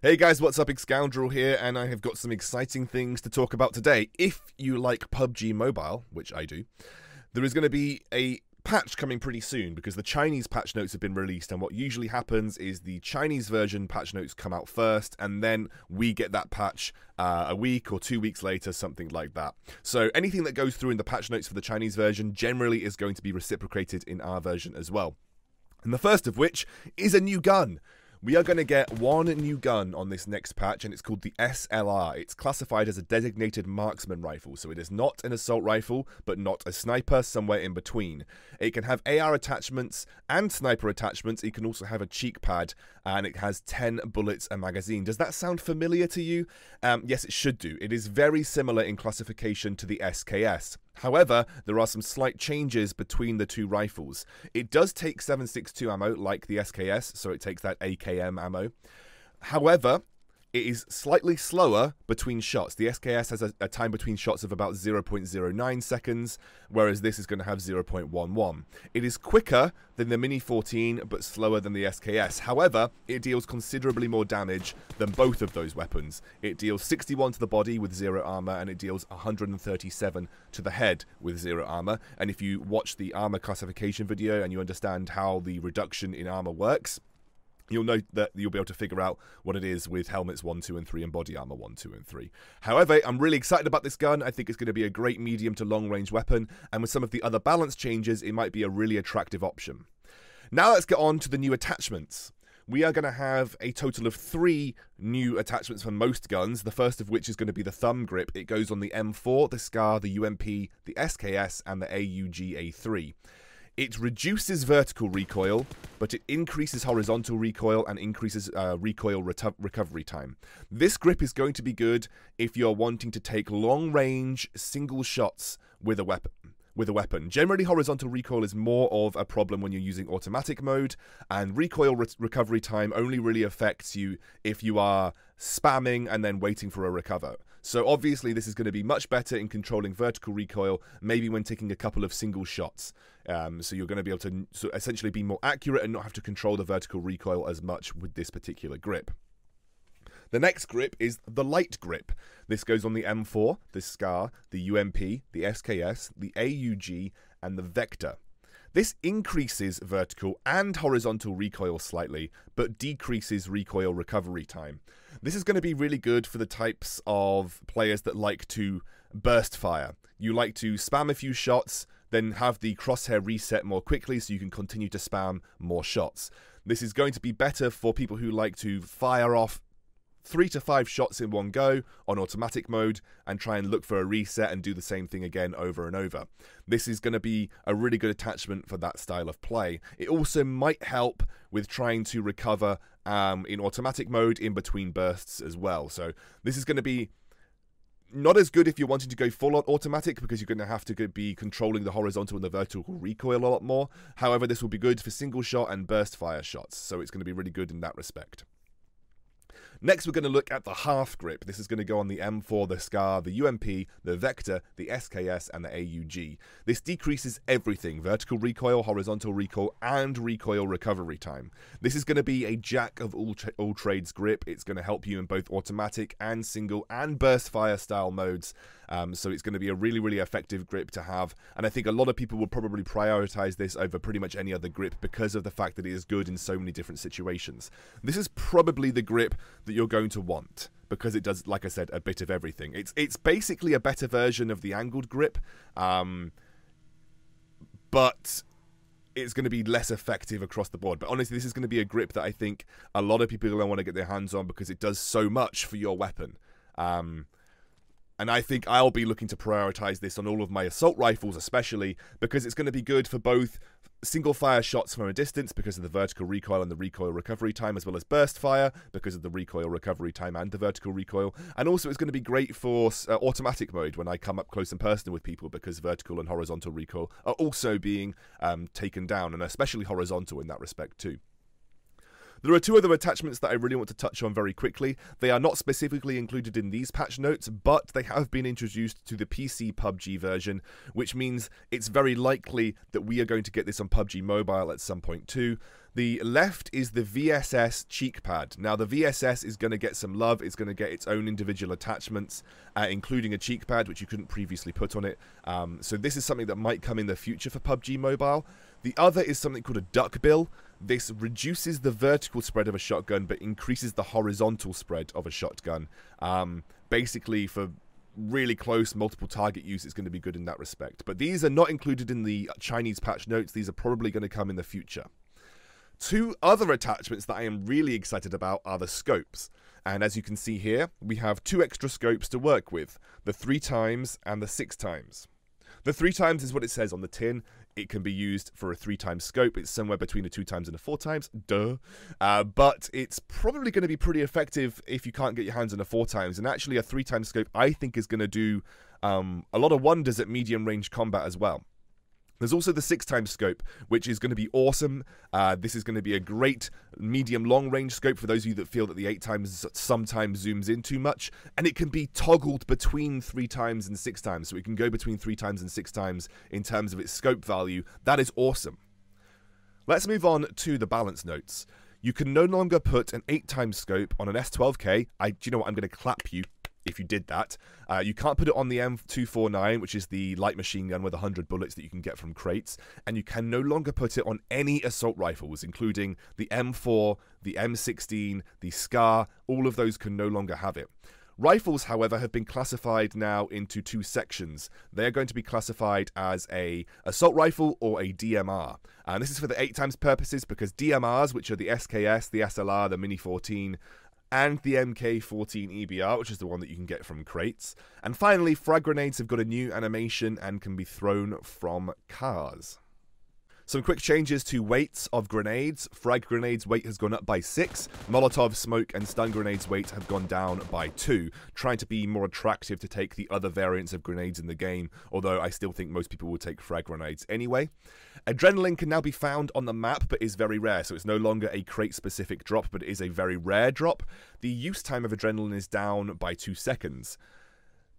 Hey guys, what's up? Excoundrel here, and I have got some exciting things to talk about today. If you like PUBG Mobile, which I do, there is going to be a patch coming pretty soon because the Chinese patch notes have been released, and what usually happens is the Chinese version patch notes come out first, and then we get that patch a week or 2 weeks later, something like that. So anything that goes through in the patch notes for the Chinese version generally is going to be reciprocated in our version as well. And the first of which is a new gun. We are going to get one new gun on this next patch, and it's called the SLR. It's classified as a designated marksman rifle, so it is not an assault rifle, but not a sniper, somewhere in between. It can have AR attachments and sniper attachments. It can also have a cheek pad, and it has 10 bullets a magazine. Does that sound familiar to you? Yes, it should do. It is very similar in classification to the SKS. However, there are some slight changes between the two rifles. It does take 7.62 ammo like the SKS, so it takes that AKM ammo. However, it is slightly slower between shots. The SKS has a time between shots of about 0.09 seconds, whereas this is going to have 0.11. It is quicker than the Mini 14, but slower than the SKS. However, it deals considerably more damage than both of those weapons. It deals 61 to the body with 0 armor, and it deals 137 to the head with 0 armor. And if you watch the armor classification video and you understand how the reduction in armor works, you'll know that you'll be able to figure out what it is with helmets 1, 2, and 3 and body armor 1, 2, and 3. However, I'm really excited about this gun. I think it's going to be a great medium to long range weapon, and with some of the other balance changes, it might be a really attractive option. Now let's get on to the new attachments. We are going to have a total of 3 new attachments for most guns, the first of which is going to be the thumb grip. It goes on the M4, the SCAR, the UMP, the SKS, and the AUG-A3. It reduces vertical recoil, but it increases horizontal recoil and increases recoil recovery time. This grip is going to be good if you're wanting to take long-range single shots with a weapon. Generally, horizontal recoil is more of a problem when you're using automatic mode, and recoil recovery time only really affects you if you are spamming and then waiting for a recover. So obviously this is going to be much better in controlling vertical recoil, maybe when taking a couple of single shots. So you're going to be able to essentially be more accurate and not have to control the vertical recoil as much with this particular grip. The next grip is the light grip. This goes on the M4, the SCAR, the UMP, the SKS, the AUG, and the Vector. This increases vertical and horizontal recoil slightly, but decreases recoil recovery time. This is going to be really good for the types of players that like to burst fire. You like to spam a few shots, then have the crosshair reset more quickly so you can continue to spam more shots. This is going to be better for people who like to fire off 3 to 5 shots in one go on automatic mode and try and look for a reset and do the same thing again over and over. This is going to be a really good attachment for that style of play. It also might help with trying to recover in automatic mode in between bursts as well. So this is going to be not as good if you're wanting to go full on automatic, because you're going to have to be controlling the horizontal and the vertical recoil a lot more. However, this will be good for single shot and burst fire shots, so it's going to be really good in that respect. Next, we're going to look at the half grip. This is going to go on the M4, the SCAR, the UMP, the Vector, the SKS, and the AUG. This decreases everything: vertical recoil, horizontal recoil, and recoil recovery time. This is going to be a jack of all trades grip. It's going to help you in both automatic and single and burst fire style modes. So it's going to be a really, really effective grip to have. And I think a lot of people will probably prioritize this over pretty much any other grip because of the fact that it is good in so many different situations. This is probably the grip that you're going to want, because it does, like I said, a bit of everything. It's basically a better version of the angled grip, but it's going to be less effective across the board. But honestly, this is going to be a grip that I think a lot of people are going to want to get their hands on because it does so much for your weapon. And I think I'll be looking to prioritize this on all of my assault rifles especially, because it's going to be good for both single fire shots from a distance because of the vertical recoil and the recoil recovery time, as well as burst fire because of the recoil recovery time and the vertical recoil. And also it's going to be great for automatic mode when I come up close and personal with people, because vertical and horizontal recoil are also being taken down, and especially horizontal in that respect too. There are 2 other attachments that I really want to touch on very quickly. They are not specifically included in these patch notes, but they have been introduced to the PC PUBG version, which means it's very likely that we are going to get this on PUBG Mobile at some point too. The left is the VSS cheek pad. Now, the VSS is going to get some love. It's going to get its own individual attachments, including a cheek pad, which you couldn't previously put on it. So this is something that might come in the future for PUBG Mobile. The other is something called a duck bill. This reduces the vertical spread of a shotgun, but increases the horizontal spread of a shotgun. Basically, for really close multiple target use, it's going to be good in that respect. But these are not included in the Chinese patch notes. These are probably going to come in the future. Two other attachments that I am really excited about are the scopes. And as you can see here, we have two extra scopes to work with, the 3x and the 6x. The 3x is what it says on the tin. It can be used for a 3x scope. It's somewhere between a 2x and a 4x. Duh. But it's probably going to be pretty effective if you can't get your hands on a 4x. And actually a 3x scope, I think, is going to do a lot of wonders at medium range combat as well. There's also the 6x scope, which is going to be awesome. This is going to be a great medium-long range scope for those of you that feel that the 8x sometimes zooms in too much. And it can be toggled between 3x and 6x. So it can go between 3x and 6x in terms of its scope value. That is awesome. Let's move on to the balance notes. You can no longer put an 8x scope on an S12K. Do you know what? I'm going to clap you if you did that. You can't put it on the M249, which is the light machine gun with 100 bullets that you can get from crates, and you can no longer put it on any assault rifles, including the M4, the M16, the SCAR. All of those can no longer have it. Rifles, however, have been classified now into two sections. They are going to be classified as a assault rifle or a DMR. And this is for the 8x purposes, because DMRs, which are the SKS, the SLR, the Mini 14, and the MK14 EBR, which is the one that you can get from crates. And finally, frag grenades have got a new animation and can be thrown from cars. Some quick changes to weights of grenades. Frag grenades weight has gone up by 6. Molotov, smoke, and stun grenades weight have gone down by 2, trying to be more attractive to take the other variants of grenades in the game, although I still think most people will take frag grenades anyway. Adrenaline can now be found on the map, but is very rare, so it's no longer a crate-specific drop, but it is a very rare drop. The use time of adrenaline is down by 2 seconds.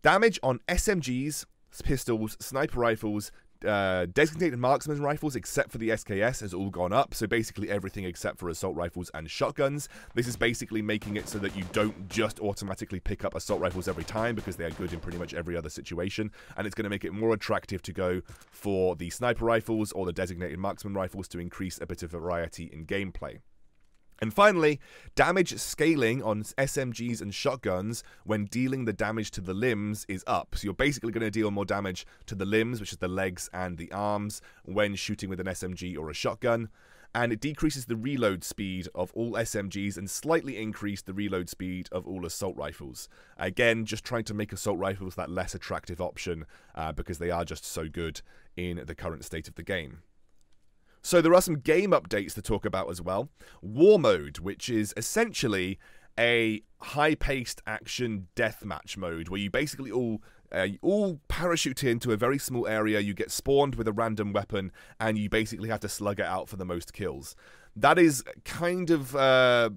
Damage on SMGs, pistols, sniper rifles, designated marksman rifles except for the SKS has all gone up, so basically everything except for assault rifles and shotguns. This is basically making it so that you don't just automatically pick up assault rifles every time, because they are good in pretty much every other situation, and it's going to make it more attractive to go for the sniper rifles or the designated marksman rifles to increase a bit of variety in gameplay. And finally, damage scaling on SMGs and shotguns when dealing the damage to the limbs is up. So you're basically going to deal more damage to the limbs, which is the legs and the arms, when shooting with an SMG or a shotgun. And it decreases the reload speed of all SMGs and slightly increase the reload speed of all assault rifles. Again, just trying to make assault rifles that less attractive option because they are just so good in the current state of the game. So there are some game updates to talk about as well. War Mode, which is essentially a high-paced action deathmatch mode where you basically all parachute into a very small area, you get spawned with a random weapon, and you basically have to slug it out for the most kills. That is kind of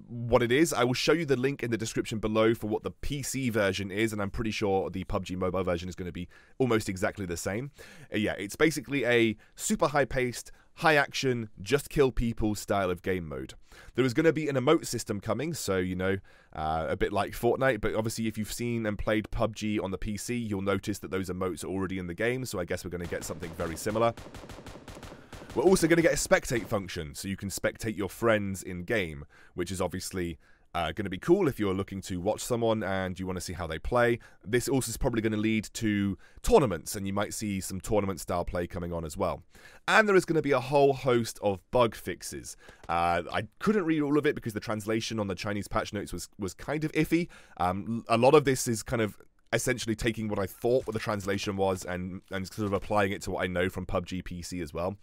what it is. I will show you the link in the description below for what the PC version is, and I'm pretty sure the PUBG Mobile version is going to be almost exactly the same. Yeah, it's basically a super high-paced, high-action, just kill people style of game mode. There is going to be an emote system coming, so, you know, a bit like Fortnite, but obviously if you've seen and played PUBG on the PC, you'll notice that those emotes are already in the game, so I guess we're going to get something very similar. We're also going to get a spectate function, so you can spectate your friends in-game, which is obviously going to be cool if you're looking to watch someone and you want to see how they play. This also is probably going to lead to tournaments, and you might see some tournament-style play coming on as well. And there is going to be a whole host of bug fixes. I couldn't read all of it because the translation on the Chinese patch notes was kind of iffy. A lot of this is kind of essentially taking what I thought what the translation was and sort of applying it to what I know from PUBG PC as well.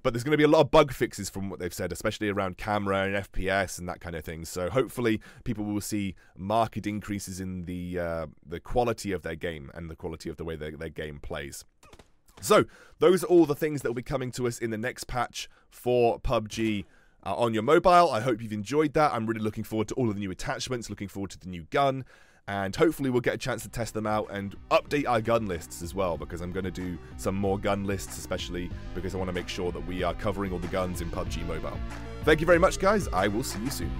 But there's going to be a lot of bug fixes from what they've said, especially around camera and FPS and that kind of thing. So hopefully people will see marked increases in the quality of their game and the quality of the way their game plays. So those are all the things that will be coming to us in the next patch for PUBG on your mobile. I hope you've enjoyed that. I'm really looking forward to all of the new attachments, looking forward to the new gun. and hopefully we'll get a chance to test them out and update our gun lists as well, because I'm going to do some more gun lists, especially because I want to make sure that we are covering all the guns in PUBG Mobile. Thank you very much, guys. I will see you soon.